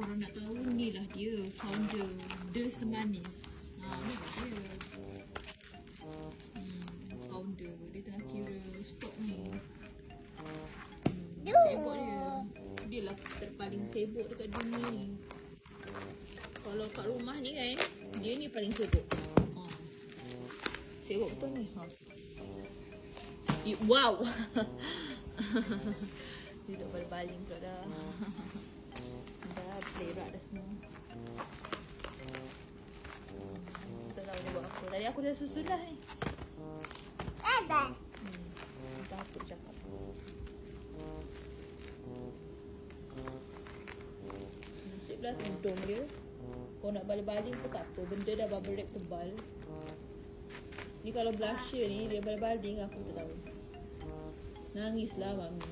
korang nak tahu, ni lah dia founder The Semanis. Ni lah dia. Founder. Dia tengah kira stok ni. Sibuk dia. Dia lah terpaling sibuk dekat dunia ni. Kalau kat rumah ni kan, dia ni paling sibuk. Sibuk betul ni. Wow. Dia dah berbaling tu dah. Dah berak dah semua. Tak tahu dia buat apa. Tadi aku dah susun dah ni. Ada. Entah apa dia cakap. Nasib lah tuntung dia. Kau nak baling-baling ke tak apa. Benda dah bubble wrap tebal. Ni kalau blusher ni dia baling-baling aku tak tahu. Nangislah mami.